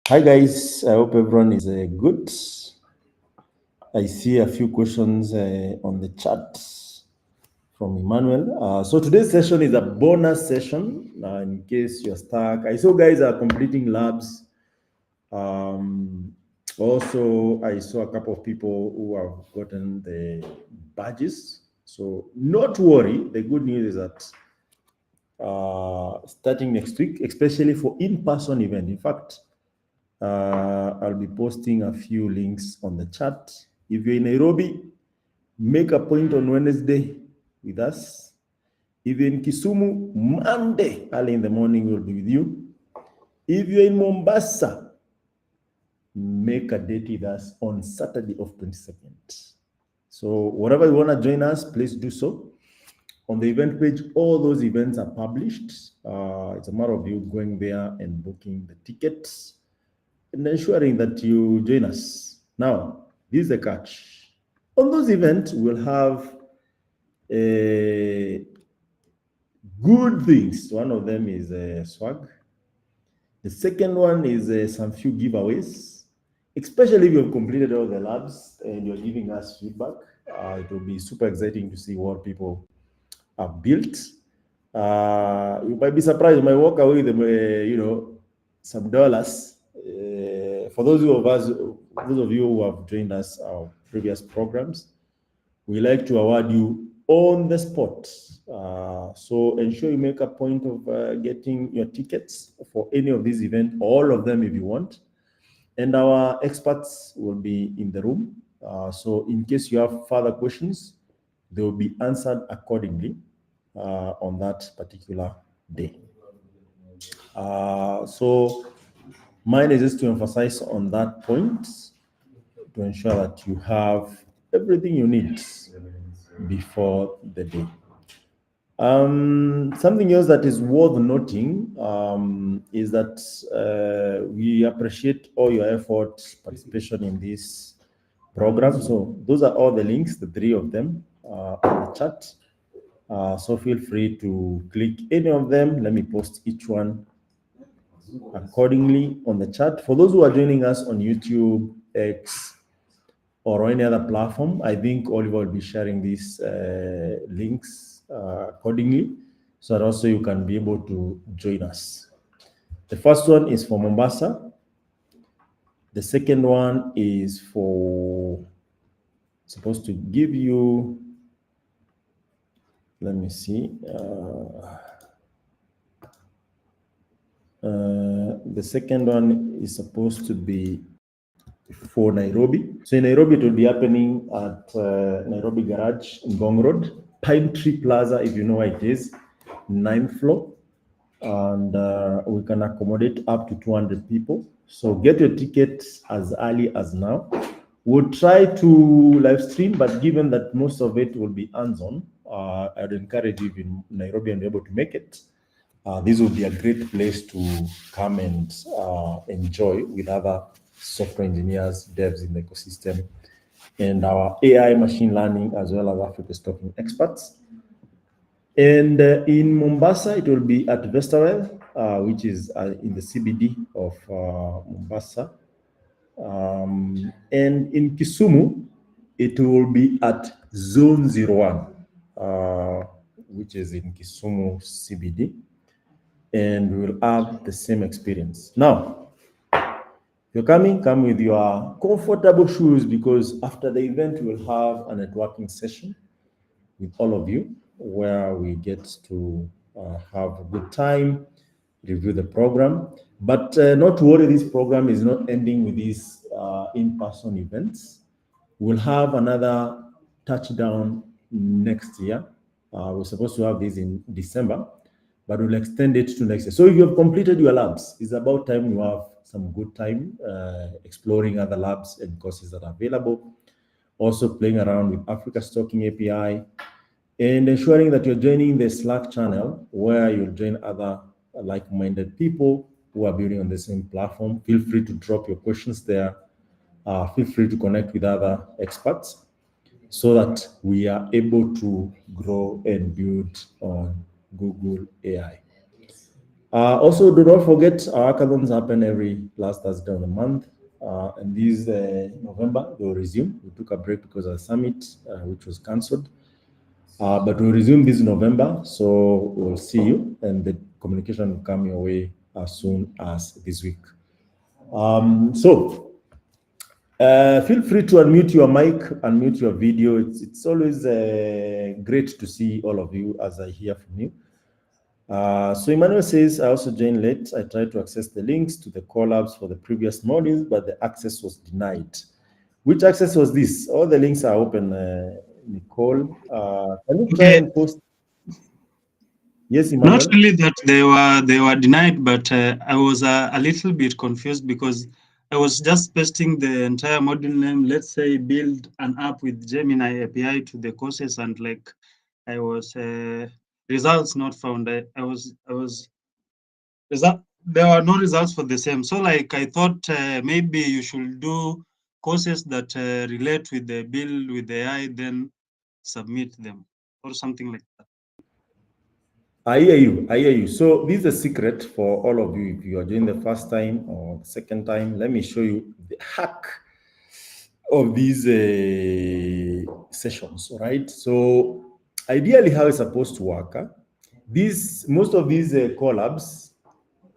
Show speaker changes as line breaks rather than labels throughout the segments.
Hi guys, I hope everyone is good. I see a few questions on the chat from Emmanuel. So today's session is a bonus session in case you're stuck. I saw guys are completing labs. Also, I saw a couple of people who have gotten the badges. So not to worry. The good news is that starting next week, especially for in-person event. In fact, I'll be posting a few links on the chat. If you're in Nairobi, make a point on Wednesday with us. If you're in Kisumu, Monday, early in the morning, we'll be with you. If you're in Mombasa, make a date with us on Saturday of 22nd. So whatever you want to join us, please do so. On the event page, all those events are published. It's a matter of you going there and booking the tickets and ensuring that you join us. Now, this is the catch. On those events, we'll have good things. One of them is swag. The second one is some few giveaways, especially if you've completed all the labs and you're giving us feedback. It will be super exciting to see what people have built. You might be surprised. You might walk away with some dollars. For those of you who have joined us our previous programs, we like to award you on the spot. So ensure you make a point of getting your tickets for any of these events, all of them if you want. And our experts will be in the room. So in case you have further questions, they will be answered accordingly on that particular day. So mine is just to emphasize on that point to ensure that you have everything you need before the day. Something else that is worth noting is that we appreciate all your effort, participation in this program. So those are all the links, the three of them on the chat. So feel free to click any of them. Let me post each one accordingly on the chat. For those who are joining us on YouTube, X, or any other platform, I think Oliver will be sharing these links accordingly, so that also you can be able to join us. The first one is for Mombasa. The second one is supposed to give you, let me see. The second one is supposed to be for Nairobi. So in Nairobi, it will be happening at Nairobi Garage in Ngong Road, Pine Tree Plaza, if you know where it is, 9th floor. And we can accommodate up to 200 people. So get your tickets as early as now. We'll try to live stream, but given that most of it will be hands-on, I'd encourage you in Nairobi and be able to make it. This will be a great place to come and enjoy with other software engineers, devs in the ecosystem, and our AI machine learning, as well as Africa's talking experts. And in Mombasa, it will be at Vesterwell, which is in the CBD of Mombasa. And in Kisumu, it will be at Zone 01, which is in Kisumu CBD. And we will have the same experience. Now, if you're coming, come with your comfortable shoes, because after the event, we'll have a networking session with all of you where we get to have a good time, review the program. But not to worry, this program is not ending with these in-person events. We'll have another touchdown next year. We're supposed to have this in December, but we'll extend it to next year. So if you have completed your labs, it's about time you have some good time exploring other labs and courses that are available. Also playing around with Africa's Talking API, and ensuring that you're joining the Slack channel where you'll join other like-minded people who are building on the same platform. Feel free to drop your questions there. Feel free to connect with other experts so that we are able to grow and build on Google AI. Also, do not forget our hackathons happen every last Thursday of the month. And this November, they will resume. We took a break because of the summit, which was cancelled. But we'll resume this November. So we'll see you, and the communication will come your way as soon as this week. Feel free to unmute your mic, unmute your video. It's always great to see all of you as I hear from you. So Emmanuel says, I also joined late. I tried to access the links to the collabs for the previous modules, but the access was denied. Which access was this? All the links are open, Nicole. Can you try and post? Yes, Emmanuel?
Not only that they were denied, but I was a little bit confused because I was just pasting the entire module name. Let's say build an app with Gemini API to the courses, and like I was results not found. I was there were no results for the same. So like I thought maybe you should do courses that relate with the build with the AI, then submit them or something like that.
I hear you. I hear you. So this is a secret for all of you. If you are doing the first time or the second time, let me show you the hack of these sessions. All right. So ideally, how it's supposed to work. Most of these collabs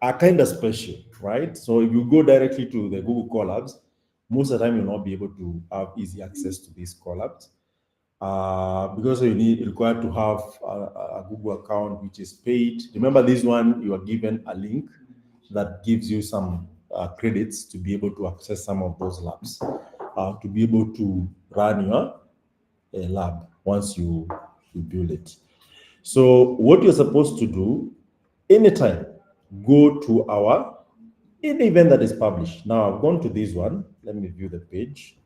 are kind of special, right? So if you go directly to the Google collabs, most of the time you'll not be able to have easy access to these collabs. Because you required to have a Google account which is paid. Remember, this one you are given a link that gives you some credits to be able to access some of those labs, to be able to run your lab once you build it. So what you're supposed to do anytime, go to any event that is published. Now I've gone to this one. Let me view the page.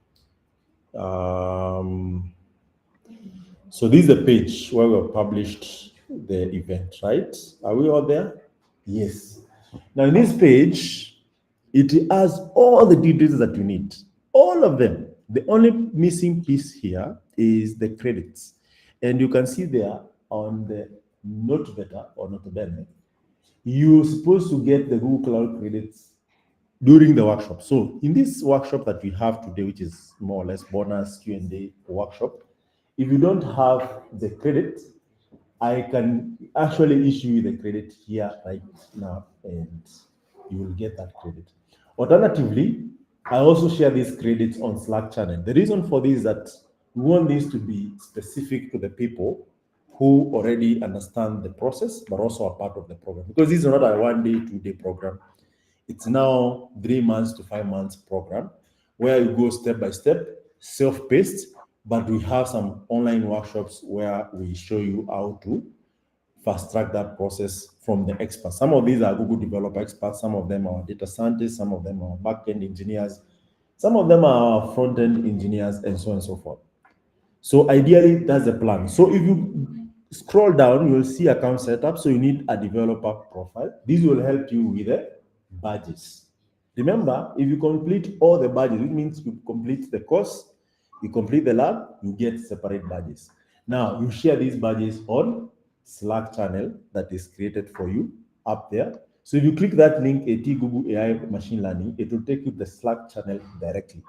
So this is the page where we published the event, right? Are we all there? Yes. Now in this page, it has all the details that you need, all of them. The only missing piece here is the credits. And you can see there on the note beta or note bene, you're supposed to get the Google Cloud credits during the workshop. So in this workshop that we have today, which is more or less bonus Q&A workshop, if you don't have the credit, I can actually issue you the credit here right now, and you will get that credit. Alternatively, I also share these credits on Slack channel. The reason for this is that we want this to be specific to the people who already understand the process, but also are part of the program. Because this is not a 1 day, 2 day program. It's now 3 months to 5 months program where you go step by step, self-paced, but we have some online workshops where we show you how to fast track that process from the experts. Some of these are Google developer experts, some of them are data scientists, some of them are back-end engineers, some of them are front-end engineers, and so on and so forth. So ideally, that's the plan. So if you scroll down, you'll see account setup. So you need a developer profile. This will help you with the badges. Remember, if you complete all the badges, it means you complete the course, you complete the lab, you get separate badges. Now, you share these badges on Slack channel that is created for you up there. So if you click that link, AT Google AI Machine Learning, it will take you to the Slack channel directly.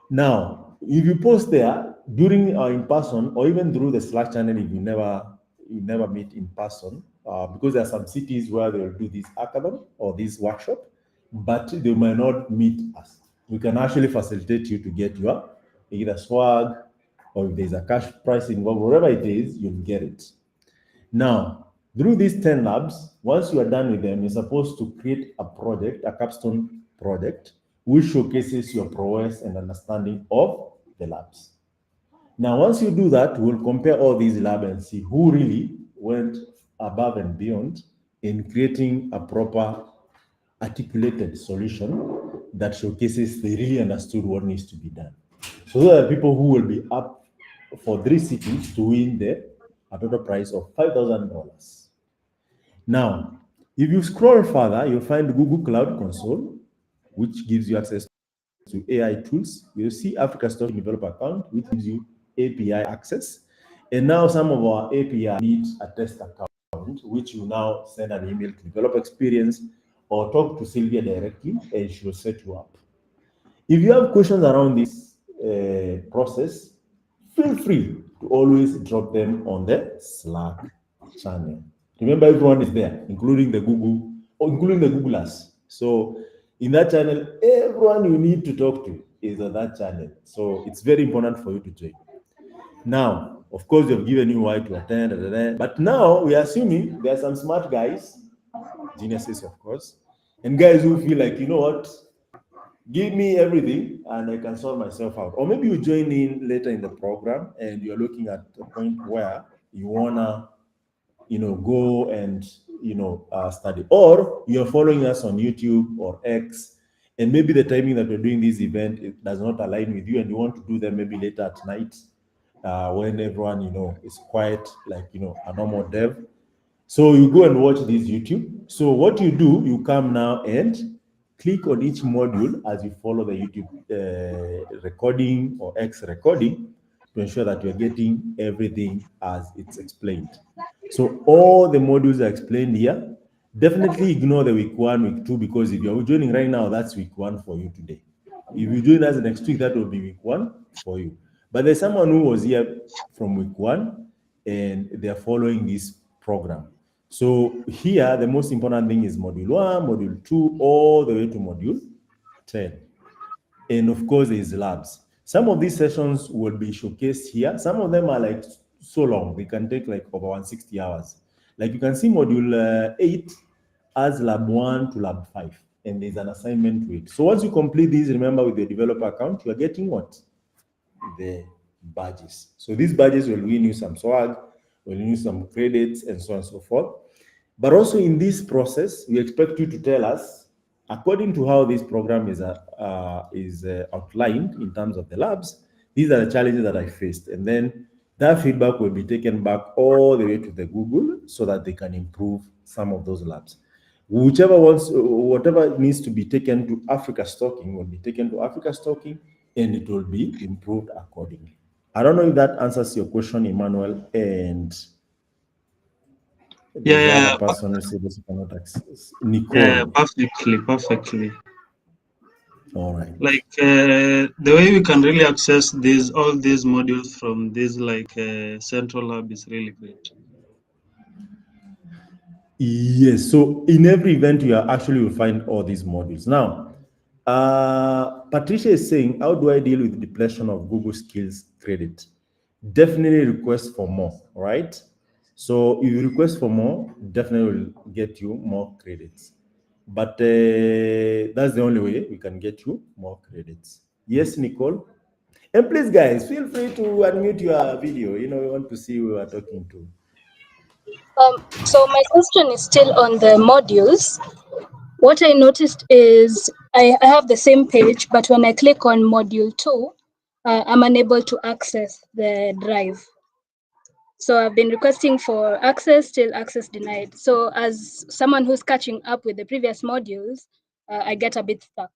Now, if you post there during in person or even through the Slack channel, if you never meet in person, because there are some cities where they will do this hackathon or this workshop, but they might not meet us. We can actually facilitate you to get your either swag or if there's a cash price involved, whatever it is, you'll get it. Now, through these 10 labs, once you are done with them, you're supposed to create a project, a capstone project, which showcases your prowess and understanding of the labs. Now, once you do that, we'll compare all these labs and see who really went above and beyond in creating a proper articulated solution that showcases they really understood what needs to be done. So there are people who will be up for 3 cities to win a total prize of $5,000. Now, if you scroll further, you'll find Google Cloud Console, which gives you access to AI tools. You'll see Africa Stock Developer Account, which gives you API access. And now some of our API needs a test account. account, which you now send an email to develop experience or talk to Sylvia directly, and she'll set you up. If you have questions around this process, feel free to always drop them on the Slack channel. Remember, everyone is there, including the Googlers. So in that channel, everyone you need to talk to is on that channel. So it's very important for you to join. Now, of course, we have given you why to attend, but now we are assuming there are some smart guys, geniuses, of course, and guys who feel like, you know what, give me everything and I can sort myself out. Or maybe you join in later in the program and you're looking at a point where you wanna, go and study, or you're following us on YouTube or X, and maybe the timing that we're doing this event, it does not align with you, and you want to do them maybe later at night, when everyone is quiet, like a normal dev. So you go and watch this YouTube. So what you do, you come now and click on each module as you follow the YouTube recording or X recording to ensure that you're getting everything as it's explained. So all the modules are explained here. Definitely ignore the week 1, week 2, because if you're joining right now, that's week 1 for you today. If you join us next week, that will be week 1 for you. But there's someone who was here from week 1 and they're following this program. So here, the most important thing is module 1, module 2, all the way to module 10. And of course, there's labs. Some of these sessions will be showcased here. Some of them are like so long, they can take like over 160 hours. Like you can see module 8 as lab 1 to lab 5, and there's an assignment to it. So once you complete these, remember with your developer account, you are getting what? The badges. So these badges will win you some swag, will win you some credits, and so on and so forth. But also in this process, we expect you to tell us, according to how this program is outlined in terms of the labs, these are the challenges that I faced. And then that feedback will be taken back all the way to the Google so that they can improve some of those labs. Whatever needs to be taken to Africa stocking will be taken to Africa stocking, and it will be improved accordingly. I don't know if that answers your question, Emmanuel, and there's the
Yeah,
other person who said this cannot access.
yeah,
Nicole.
perfectly.
All right.
Like the way we can really access all these modules from this central hub is really great.
Yes. So in every event, you are actually will find all these modules. Now, Patricia is saying, how do I deal with depletion of Google Skills credit? Definitely request for more, right? So if you request for more, definitely will get you more credits. But that's the only way we can get you more credits. Yes, Nicole? And please, guys, feel free to unmute your video. We want to see who we are talking to.
So my question is still on the modules. What I noticed is I have the same page, but when I click on module 2, I'm unable to access the drive. So I've been requesting for access, still access denied. So as someone who's catching up with the previous modules, I get a bit stuck.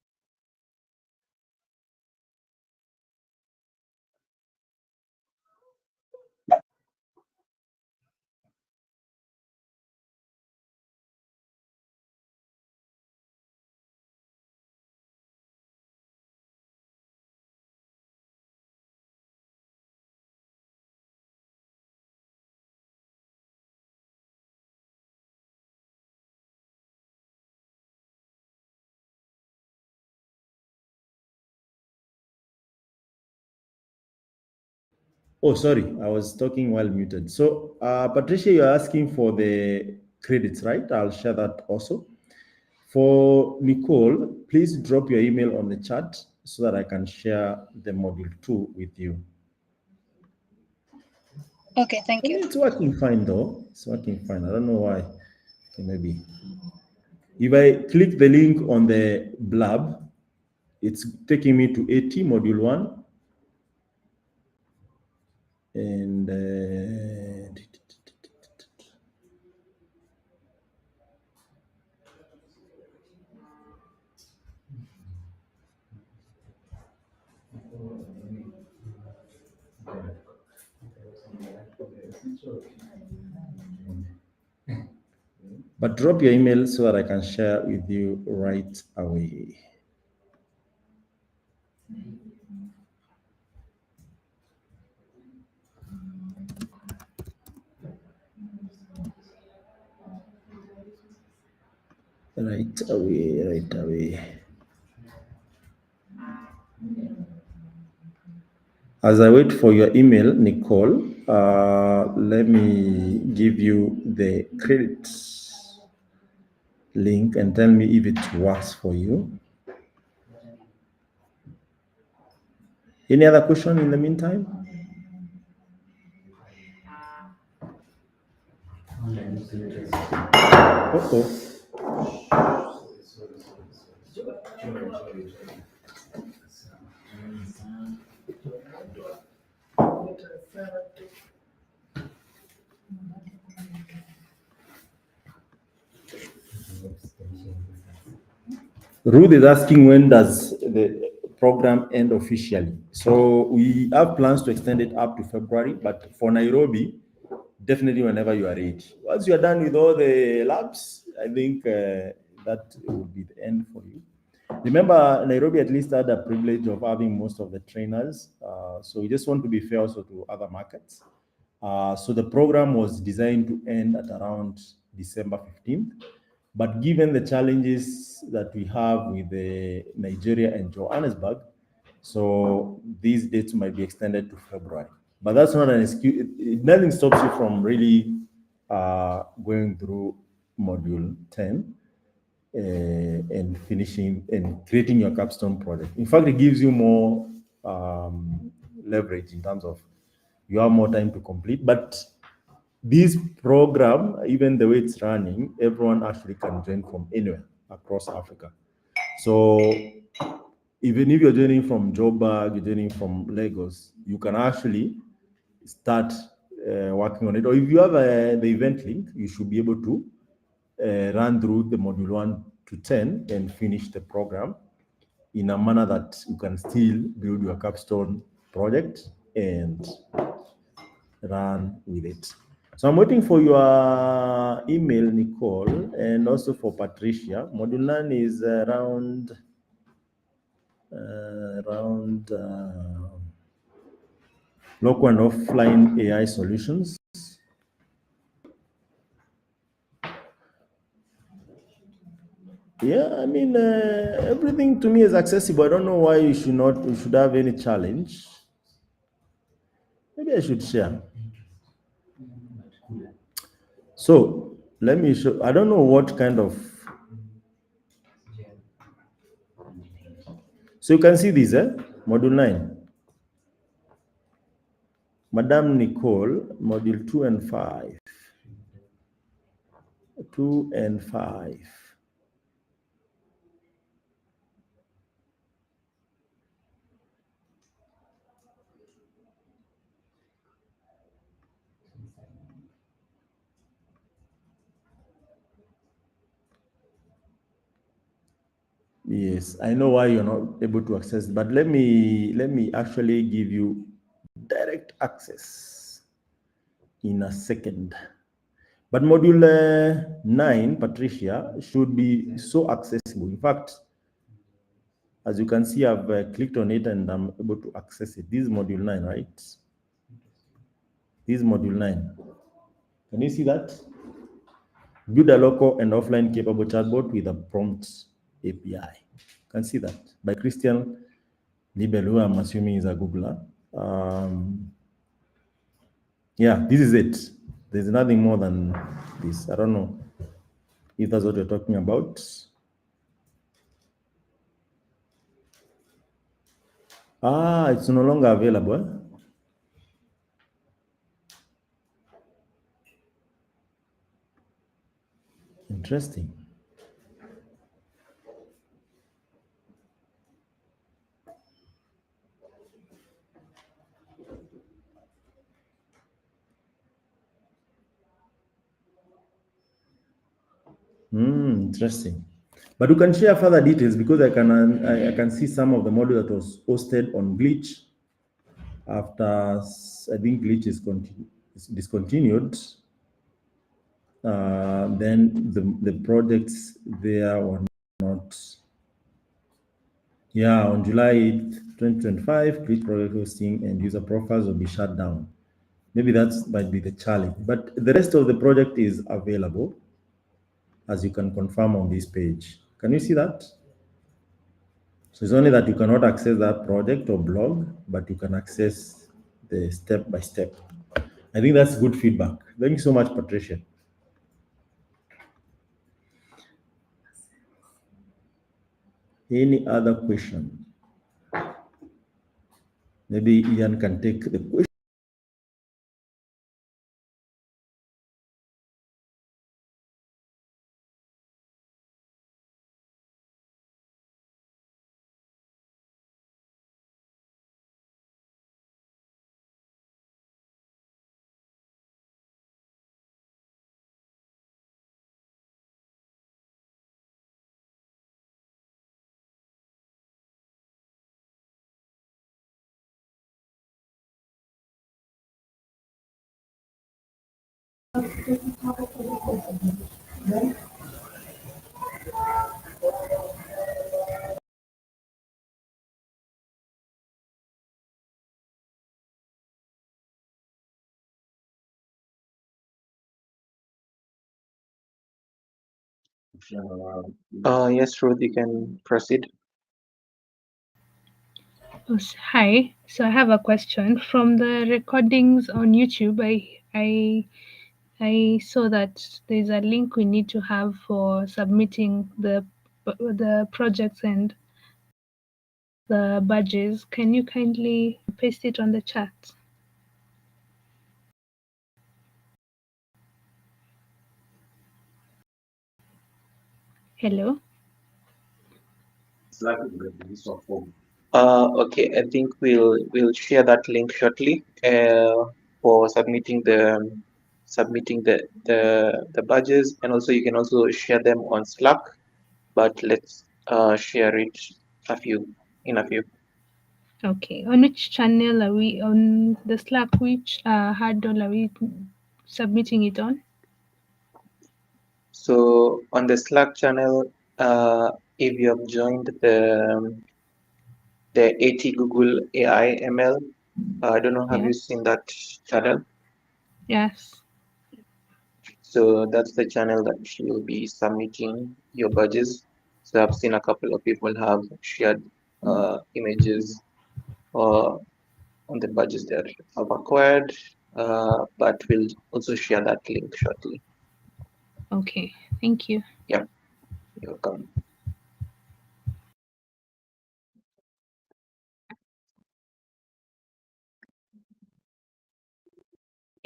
Oh, sorry, I was talking while muted. So, Patricia, you're asking for the credits, right? I'll share that also. For Nicole, please drop your email on the chat so that I can share the module 2 with you.
Okay, thank you.
It's working fine though. It's working fine. I don't know why. Okay, maybe. If I click the link on the blab, it's taking me to 80, module 1. And But drop your email so that I can share with you right away. Right away, right away. As I wait for your email, Nicole, let me give you the credit link and tell me if it works for you. Any other question in the meantime? Uh-oh. Ruth is asking, when does the program end officially? So we have plans to extend it up to February, but for Nairobi, definitely whenever you are ready. Once you are done with all the labs, I think that will be the end for you. Remember, Nairobi at least had a privilege of having most of the trainers. So we just want to be fair also to other markets. So the program was designed to end at around December 15th. But given the challenges that we have with Nigeria and Johannesburg, so these dates might be extended to February. But that's not an excuse. Nothing stops you from really going through module 10 and finishing and creating your capstone project. In fact, it gives you more leverage in terms of you have more time to complete. But this program, even the way it's running, everyone actually can join from anywhere across Africa. So even if you're joining from Joburg, you're joining from Lagos, you can actually start working on it. Or if you have the event link, you should be able to run through the module 1 to 10 and finish the program in a manner that you can still build your capstone project and run with it. So I'm waiting for your email, Nicole, and also for Patricia. Module 9 is around local and offline AI solutions. Yeah, I mean, everything to me is accessible. I don't know why you should have any challenge. Maybe I should share. So let me show. I don't know what kind of. So you can see this, module 9. Madame Nicole, module 2 and 5. 2 and 5. Yes, I know why you're not able to access, but let me actually give you direct access in a second. But module 9, Patricia, should be so accessible. In fact, as you can see, I've clicked on it and I'm able to access it. This is module 9, right? This is module 9. Can you see that? Build a local and offline capable chatbot with a prompt API. You can see that by Christian Libel, who I'm assuming is a Googler. Yeah, this is it. There's nothing more than this. I don't know if that's what you're talking about. It's no longer available. Interesting. Interesting. But you can share further details because I can see some of the model that was hosted on Glitch. After I think Glitch is discontinued. Then the projects there were not. Yeah, on July 8th, 2025, Glitch project hosting and user profiles will be shut down. Maybe that might be the challenge, but the rest of the project is available, as you can confirm on this page. Can you see that? So it's only that you cannot access that project or blog, but you can access the step by step. I think that's good feedback. Thank you so much, Patricia. Any other question? Maybe Ian can take the question.
Yes, Ruth, you can proceed.
Hi. So I have a question. From the recordings on YouTube, I saw that there's a link we need to have for submitting the projects and the badges. Can you kindly paste it on the chat? Hello?
Okay, I think we'll share that link shortly for submitting the badges, and also you can also share them on Slack. But let's share it in a few.
Okay. On which channel are we on the Slack? Which handle are we submitting it on?
So on the Slack channel, if you have joined the AT Google AI ML, I don't know, have you seen that channel?
Yes.
So that's the channel that you'll be submitting your badges. So I've seen a couple of people have shared images on the badges that have acquired, but we'll also share that link shortly.
Okay. Thank you.
Yeah, you're welcome.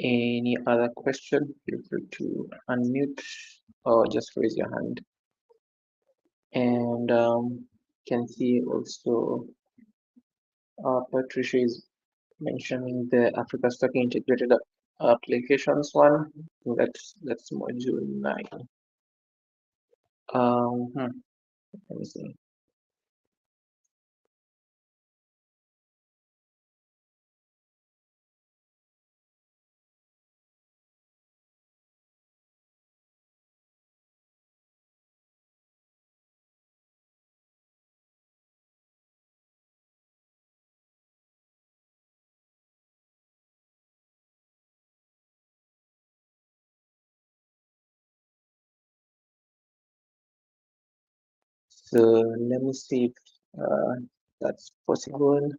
Any other question? Feel free to unmute or just raise your hand. And can see also Patricia is mentioning the Africa Stack integrated applications one. That's module 9. Let me see. So let me see if that's possible.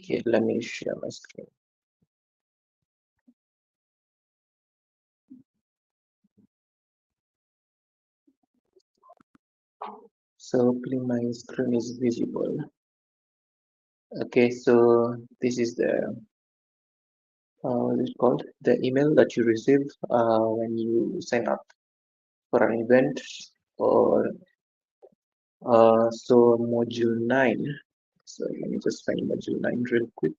Okay, let me share my screen. So hopefully my screen is visible. Okay, so this is the what is it called? The email that you receive when you sign up for an event, or so module 9. So let me just find module 9 real quick.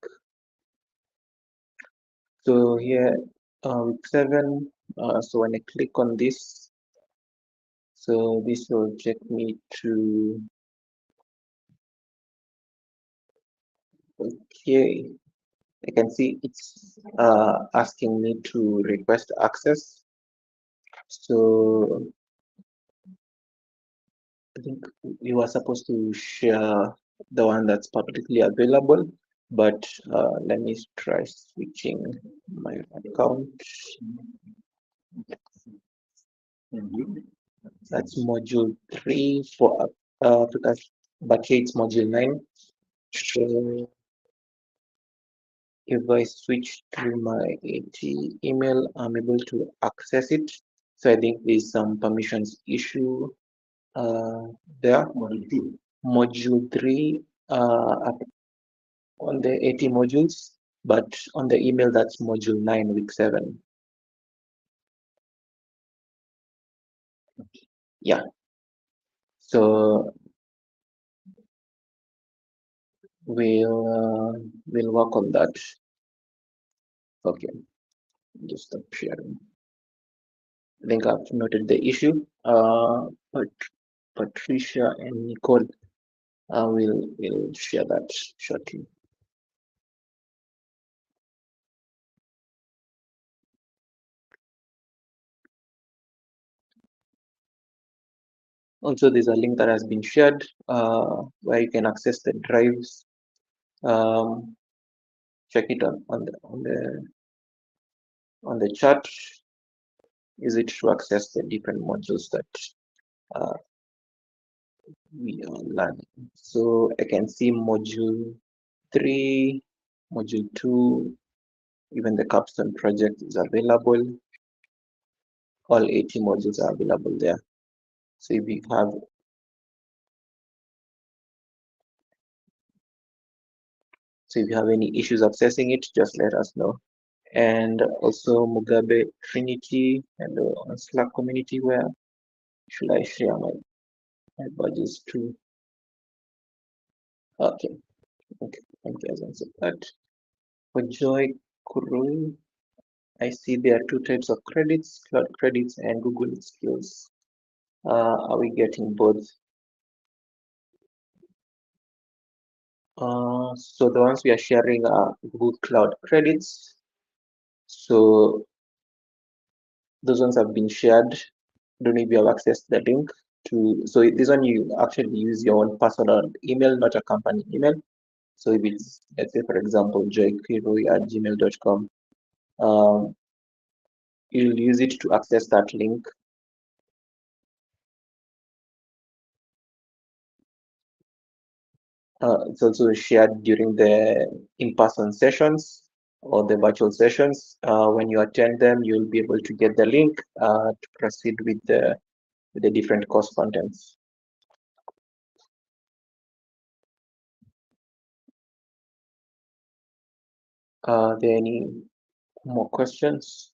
So here week 7, so when I click on this, so this will take me to, okay, I can see it's asking me to request access. So I think you are supposed to share the one that's publicly available, but let me try switching my account. That's module 3 for Africa, but here it's module 9. So if I switch to my AT email, I'm able to access it. So I think there's some permissions issue there. Module 3 on the AT modules, but on the email that's module 9, week 7. Yeah. So we'll work on that. Okay, just stop sharing. I think I've noted the issue. But Patricia and Nicole will share that shortly. Also, there's a link that has been shared where you can access the drives. Check it on the chat. Use it to access the different modules that we are learning. So I can see module 3, module 2, even the capstone project is available. All 80 modules are available there. So if you have any issues accessing it, just let us know. And also Mugabe Trinity and on Slack community, where should I share my badges too? Okay, thank you, as answered that. For Joy Kurui, I see there are 2 types of credits, cloud credits and Google skills. Are we getting both? So the ones we are sharing are Google Cloud credits. So those ones have been shared. Don't know if you have accessed the link to. So this one you actually use your own personal email, not a company email. So if it's, let's say, for example, joykirui@gmail.com, you'll use it to access that link. It's also shared during the in-person sessions or the virtual sessions. When you attend them, you'll be able to get the link to proceed with the different course contents. Are there any more questions?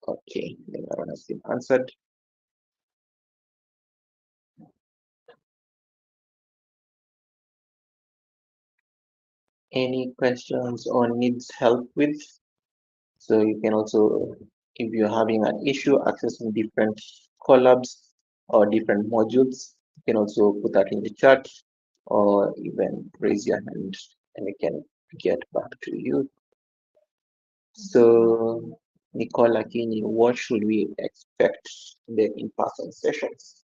Okay, then that one has been answered. Any questions or needs help with? So you can also, if you're having an issue accessing different collabs or different modules, you can also put that in the chat or even raise your hand and we can get back to you. So Nicola Kini, what should we expect in the in-person sessions?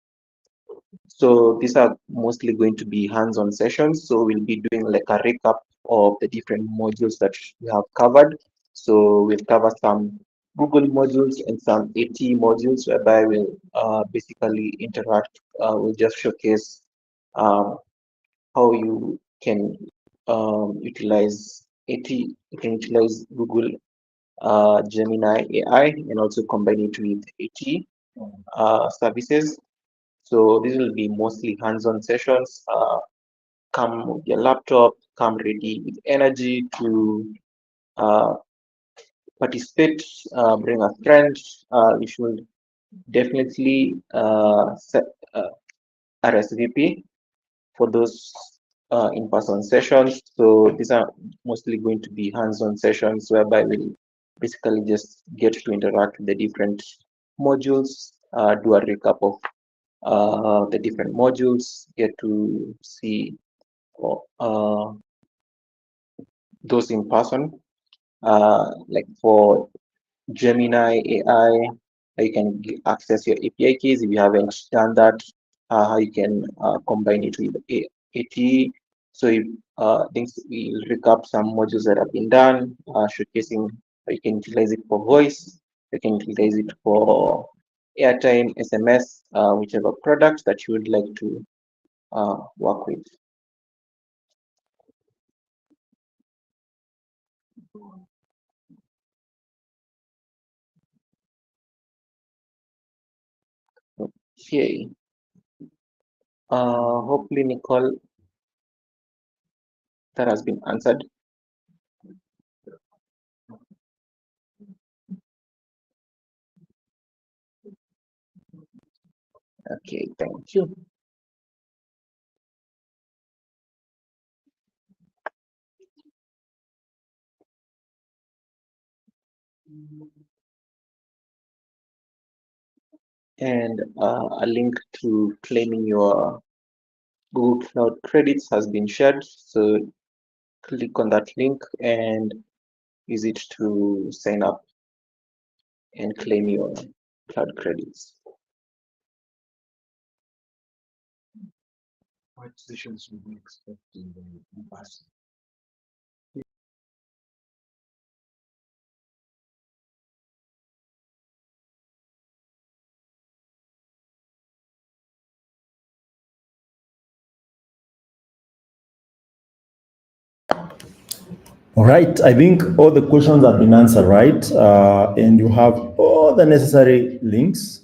So these are mostly going to be hands-on sessions. So we'll be doing like a recap of the different modules that we have covered. So we'll cover some Google modules and some AT modules whereby we'll basically interact. We'll just showcase how you can utilize AT, you can utilize Google Gemini AI and also combine it with AT services. So this will be mostly hands-on sessions. Come with your laptop, come ready with energy to participate, bring a friend. You should definitely set RSVP for those in-person sessions. So these are mostly going to be hands-on sessions whereby we'll basically just get to interact with the different modules, do a recap of the different modules, get to see those in person. Like for Gemini AI, you can access your API keys. If you haven't done that, you can combine it with AT. So I think we'll recap some modules that have been done, showcasing how you can utilize it for voice, you can utilize it for airtime, SMS, whichever product that you would like to work with. Okay. Hopefully, Nicole, that has been answered. Okay, thank you. And a link to claiming your Google Cloud credits has been shared. So click on that link and use it to sign up and claim your cloud credits.
What sessions would we expect in the past?
All right, I think all the questions have been answered, right? And you have all the necessary links.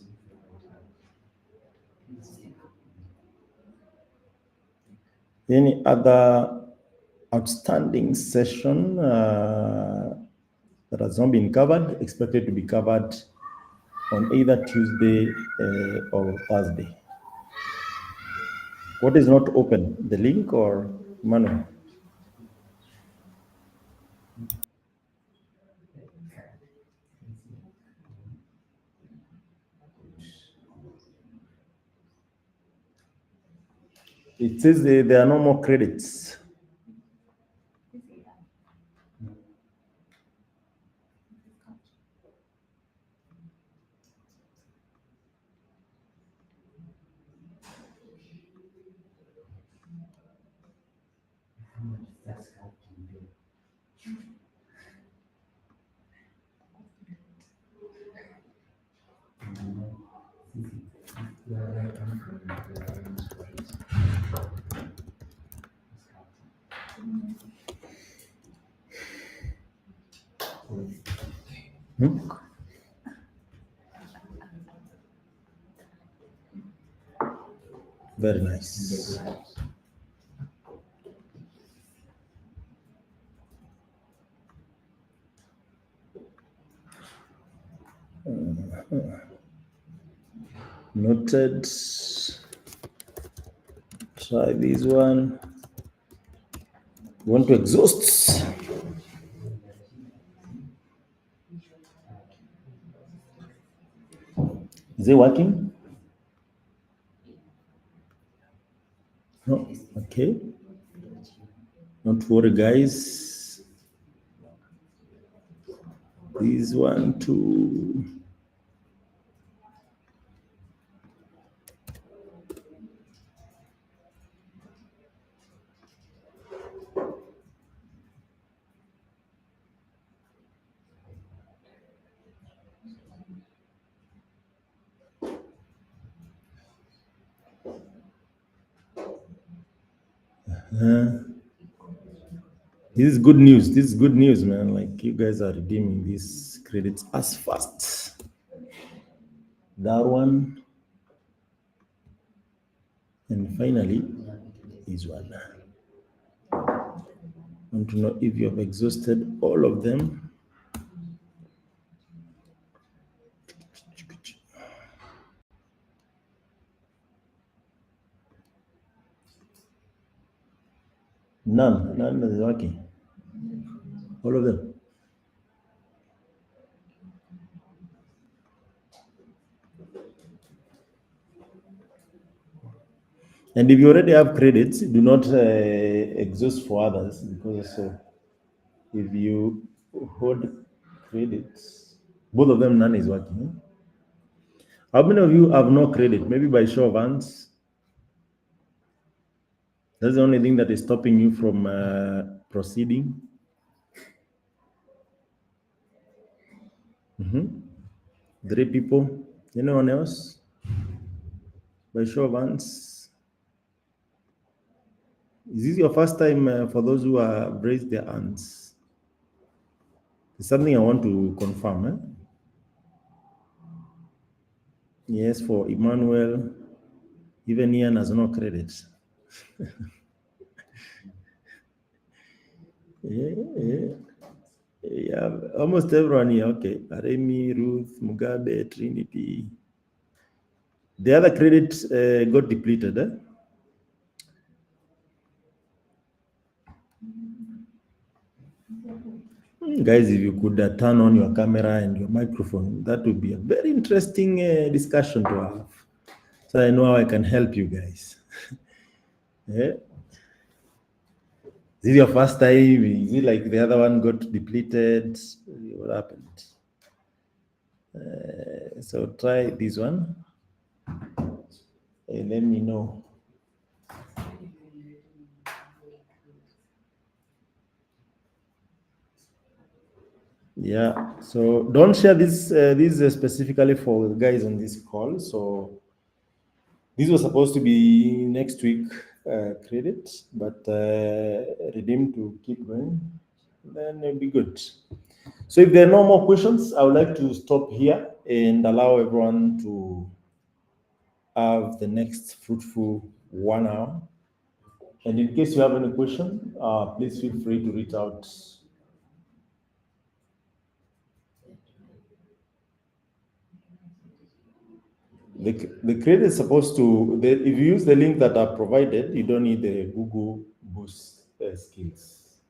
Any other outstanding session that has not been covered, expected to be covered on either Tuesday or Thursday? What is not open, the link or Manuel? It says there are no more credits. Very nice. Noted. Try this one. Want to exhaust? Is it working? No. Okay. Don't worry, guys. This one too. This is good news. This is good news, man. Like you guys are redeeming these credits as fast. That one. And finally, this one. I want to know if you have exhausted all of them. None is working. All of them. And if you already have credits, do not exhaust for others, because if you hold credits, both of them, none is working. How many of you have no credit? Maybe by show of hands. That's the only thing that is stopping you from proceeding. Mm-hmm. 3 people. Anyone else? By show of hands. Is this your first time for those who have raised their hands? It's something I want to confirm. Eh? Yes, for Emmanuel, even Ian has no credit. Yeah, almost everyone here. Okay, Aremi, Ruth, Mugabe, Trinity. The other credits got depleted. Eh? Guys, if you could turn on your camera and your microphone, that would be a very interesting discussion to have. So I know how I can help you guys. Yeah. Is it your first time? Is it like the other one got depleted? What happened? So try this one and let me know. Yeah, so don't share this specifically for the guys on this call. So this was supposed to be next week credit, but redeem to keep going, then it'll be good. So if there are no more questions, I would like to stop here and allow everyone to have the next fruitful 1 hour. And in case you have any question, please feel free to reach out. The credit is supposed to, if you use the link that are provided, you don't need the Google Boost skills.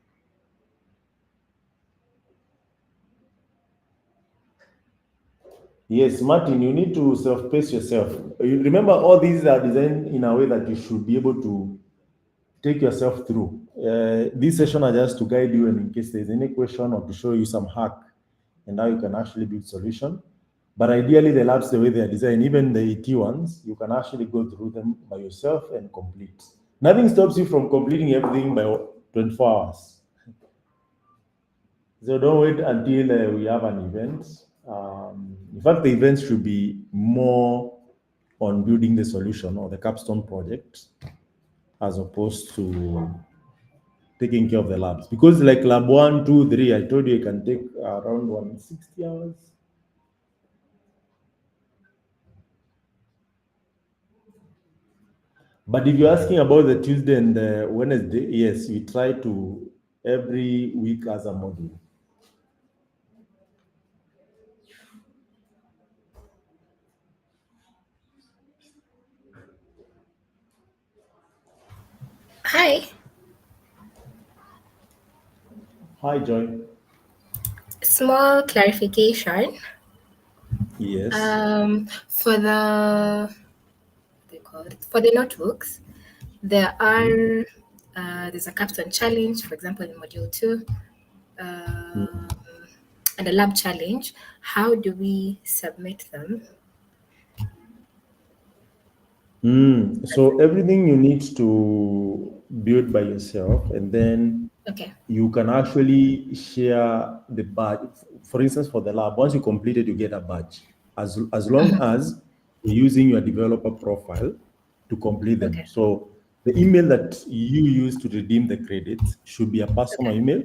Yes, Martin, you need to self-pace yourself. You remember, all these are designed in a way that you should be able to take yourself through. This session are just to guide you, and in case there's any question, or to show you some hack and how you can actually build solution. But ideally, the labs, the way they are designed, even the ET ones, you can actually go through them by yourself and complete. Nothing stops you from completing everything by 24 hours. So don't wait until we have an event. In fact, the event should be more on building the solution or the capstone project, as opposed to taking care of the labs. Because like lab 1, 2, 3, I told you it can take around 160 hours. But if you're asking about the Tuesday and the Wednesday, yes, we try to every week as a module.
Hi.
Hi, Joy.
Small clarification.
Yes.
For the what do you call it? For the notebooks, there are there's a capstone challenge, for example, in module 2, and a lab challenge. How do we submit them?
So everything you need to build by yourself, and then
Okay.
you can actually share the badge. For instance, for the lab, once you complete it, you get a badge. As long as you're using your developer profile to complete them.
Okay.
So the email that you use to redeem the credits should be a personal email,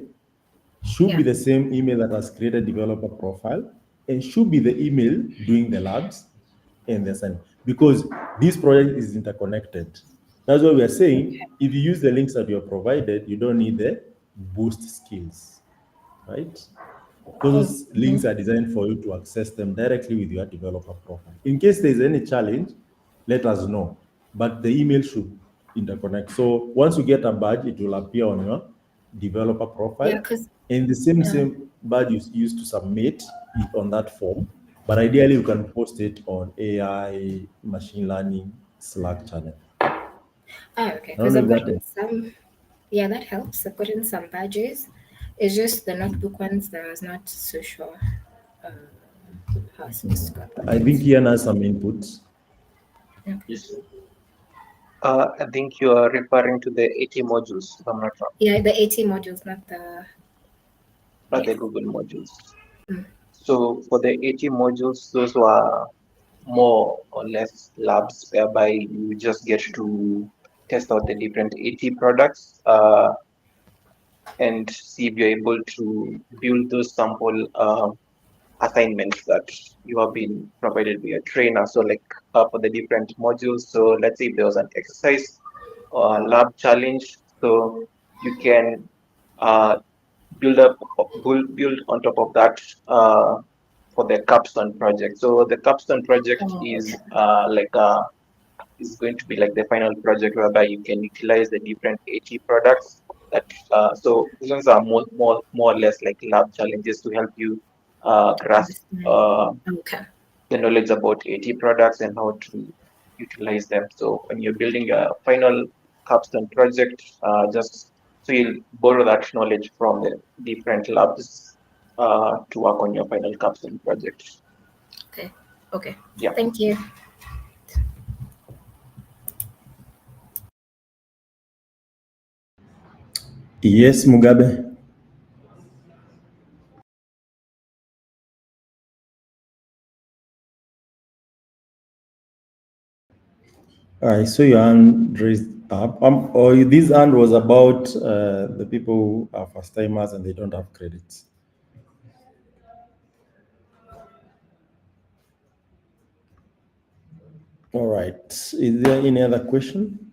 should be the same email that has created developer profile, and should be the email doing the labs and the assignment, because this project is interconnected. That's why we are saying, if you use the links that you are provided, you don't need the boost skills, right? Those links are designed for you to access them directly with your developer profile. In case there's any challenge, let us know. But the email should interconnect. So once you get a badge, it will appear on your developer profile.
Yeah, because
and the same badge you use to submit it on that form. But ideally, you can post it on AI, machine learning, Slack channel.
Okay.
I don't
Because
know
I've
if that
gotten some. Yeah, that helps. I've gotten some badges. It's just the notebook ones that I was not so sure how I was supposed to go about
I think
it.
Ian has some inputs.
Okay.
Yes. I think you are referring to the 80 modules, if I'm not wrong,
Yeah, the 80 modules, not the.
not
Yeah.
the Google modules.
Mm.
So for the 80 modules, those were more or less labs whereby you just get to test out the different 80 products and see if you're able to build those sample assignments that you have been provided by a trainer. So like for the different modules, so let's say if there was an exercise or a lab challenge, so you can uh, build on top of that for the capstone project. So the capstone project
Oh, okay.
is going to be like the final project whereby you can utilize the different 80 products that so these ones are more or less like lab challenges to help you grasp
Understand. Okay.
the knowledge about 80 products and how to utilize them. So when you're building a final capstone project, just so you'll borrow that knowledge from the different labs to work on your final capstone project.
Okay. Okay.
Yeah.
Thank you.
Yes, Mugabe. I saw your hand raised up. Or this hand was about the people who are first timers and they don't have credits. All right. Is there any other question?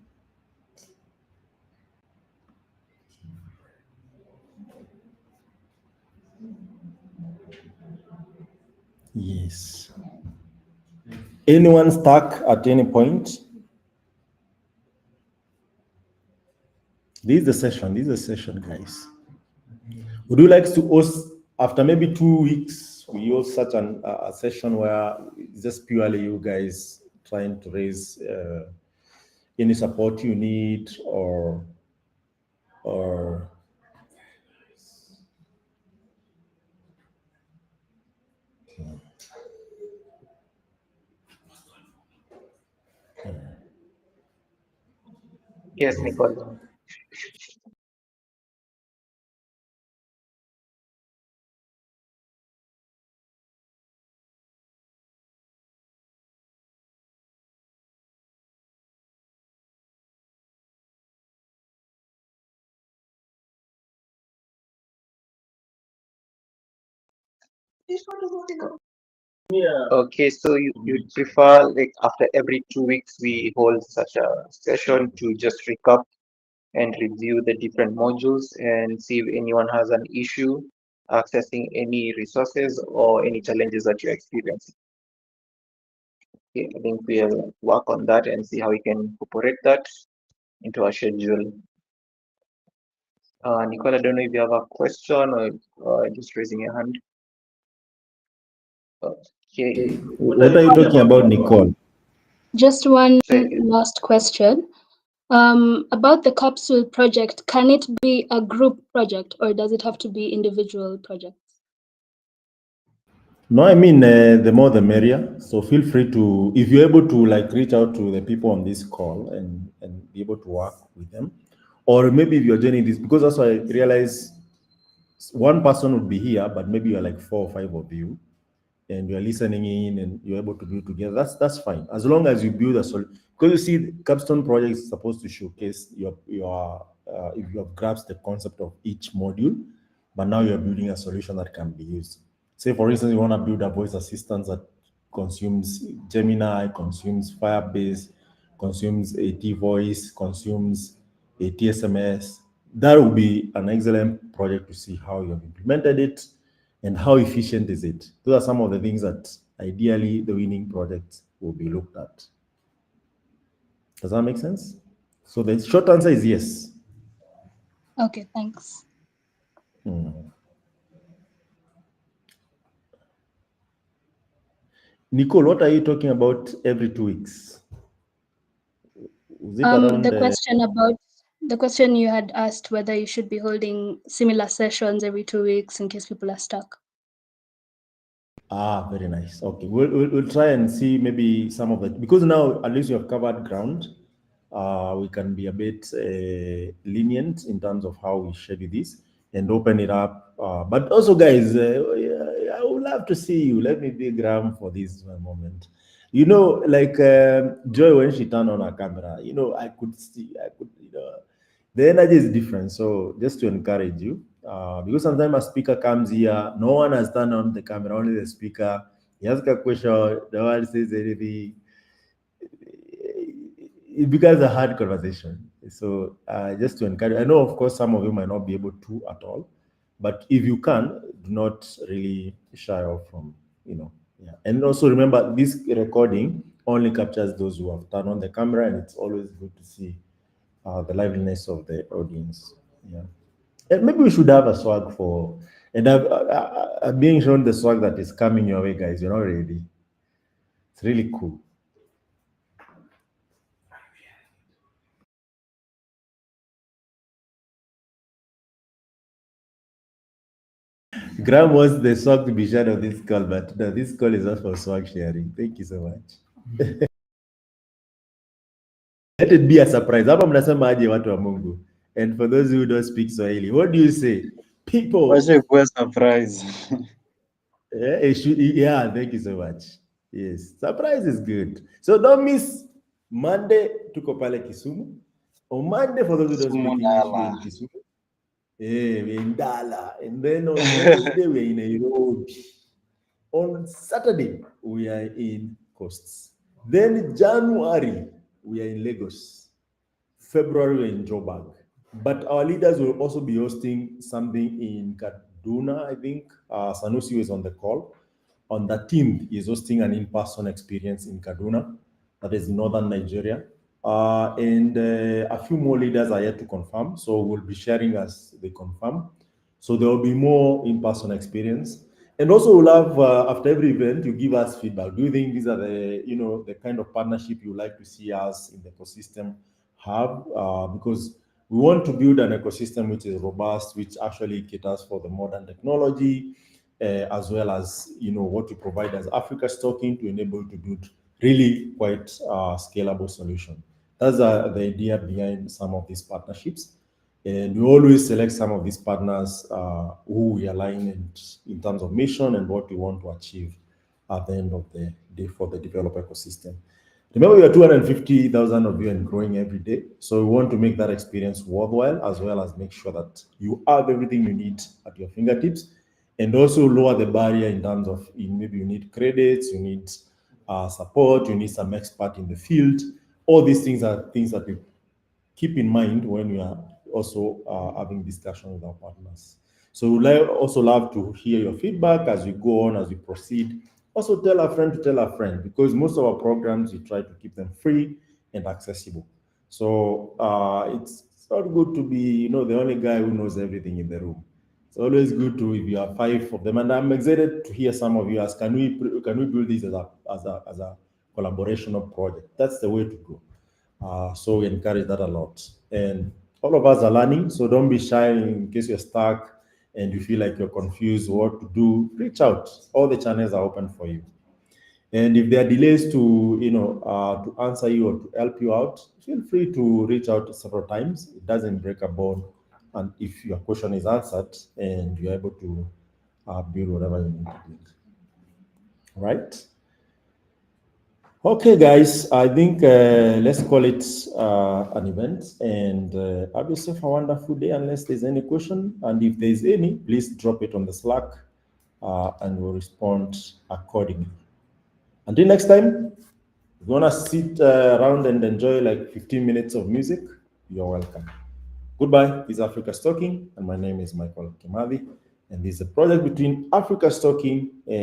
Yes. Anyone stuck at any point? This is the session. This is the session, guys. Would you like to host after maybe 2 weeks? We host such a session where it's just purely you guys trying to raise any support you need or
Yes, Nicole. Okay, so you prefer like after every 2 weeks we hold such a session to just recap and review the different modules and see if anyone has an issue accessing any resources or any challenges that you're experiencing. Okay, I think we'll work on that and see how we can incorporate that into our schedule. Nicole, I don't know if you have a question or just raising your hand. Okay.
what are you talking about, Nicole?
Just one
So,
last question. About the capsule project, can it be a group project or does it have to be individual projects?
No, I mean the more the merrier. So feel free to, if you're able to like reach out to the people on this call and be able to work with them, or maybe if you're joining this, because that's why I realize one person would be here, but maybe you're like 4 or 5 of you, and you're listening in and you're able to build together. That's fine as long as you build a solid. Because you see, the capstone project is supposed to showcase your if you have grasped the concept of each module, but now you're building a solution that can be used. Say, for instance, you want to build a voice assistant that consumes Gemini, consumes Firebase, consumes AT voice, consumes AT SMS. That would be an excellent project to see how you have implemented it and how efficient is it. Those are some of the things that ideally the winning project will be looked at. Does that make sense? So the short answer is yes.
Okay, thanks.
Nicole, what are you talking about every 2 weeks? is it around
the question you had asked whether you should be holding similar sessions every 2 weeks in case people are stuck.
Very nice. Okay, we'll try and see maybe some of it, because now at least you have covered ground. We can be a bit lenient in terms of how we schedule this and open it up. But also, guys, I would love to see you. Let me be Graham for this one moment. You know, like Joy, when she turned on her camera, you know, I could see, the energy is different. So just to encourage you, because sometimes a speaker comes here, no one has turned on the camera, only the speaker. He asks a question, no one says anything. It becomes a hard conversation. So just to encourage, I know, of course, some of you might not be able to at all, but if you can, do not really shy off from, yeah. And also remember, this recording only captures those who have turned on the camera, and it's always good to see the liveliness of the audience. Yeah. And maybe we should have a swag for, and I'm being shown the swag that is coming your way, guys. You're not ready. It's really cool. Graham wants the swag to be shared on this call, but no, this call is not for swag sharing. Thank you so much. Let it be a surprise. Hapa mnasema aje watu wa Mungu? And for those who don't speak Swahili, what do you say? People.
Wacha surprise.
Yeah, thank you so much. Yes, surprise is good. So don't miss Monday, tuko pale Kisumu. On Monday, for those who don't speak English, we're in Kisumu. We're in Dala. And then on Wednesday, we're in Nairobi. On Saturday, we are in Coasts. Then January, we are in Lagos. February, we're in Joburg. But our leaders will also be hosting something in Kaduna, I think. Sanusi is on the call. On the 10th, he's hosting an in-person experience in Kaduna, that is northern Nigeria. And a few more leaders are yet to confirm, so we'll be sharing as they confirm. So there will be more in-person experience. And also we'll have, after every event, you give us feedback. Do you think these are the kind of partnership you like to see us in the ecosystem have? Because we want to build an ecosystem which is robust, which actually caters for the modern technology, as well as what we provide as Africa Stocking to enable you to build really quite scalable solution. That's the idea behind some of these partnerships. And we always select some of these partners who we align in terms of mission and what we want to achieve at the end of the day for the developer ecosystem. Remember, we are 250,000 of you and growing every day. So we want to make that experience worthwhile, as well as make sure that you have everything you need at your fingertips, and also lower the barrier in terms of maybe you need credits, you need support, you need some expert in the field. All these things are things that we keep in mind when we are also having discussion with our partners. So we'd also love to hear your feedback as we go on, as we proceed. Also tell a friend to tell a friend, because most of our programs, we try to keep them free and accessible. So it's not good to be, the only guy who knows everything in the room. It's always good to, if you have 5 of them, and I'm excited to hear some of you ask, can we build this as a collaborational project? That's the way to go. So we encourage that a lot. And all of us are learning, so don't be shy in case you're stuck and you feel like you're confused what to do. Reach out. All the channels are open for you. And if there are delays to answer you or to help you out, feel free to reach out several times. It doesn't break a bone. And if your question is answered and you're able to build whatever you need to build. Right? Okay, guys, I think let's call it an event, and have yourself a wonderful day unless there's any question. And if there's any, please drop it on the Slack and we'll respond accordingly. Until next time, if you want to sit around and enjoy like 15 minutes of music, you're welcome. Goodbye. This is Africa Stocking, and my name is Michael Kimathi, and this is a project between Africa Stocking and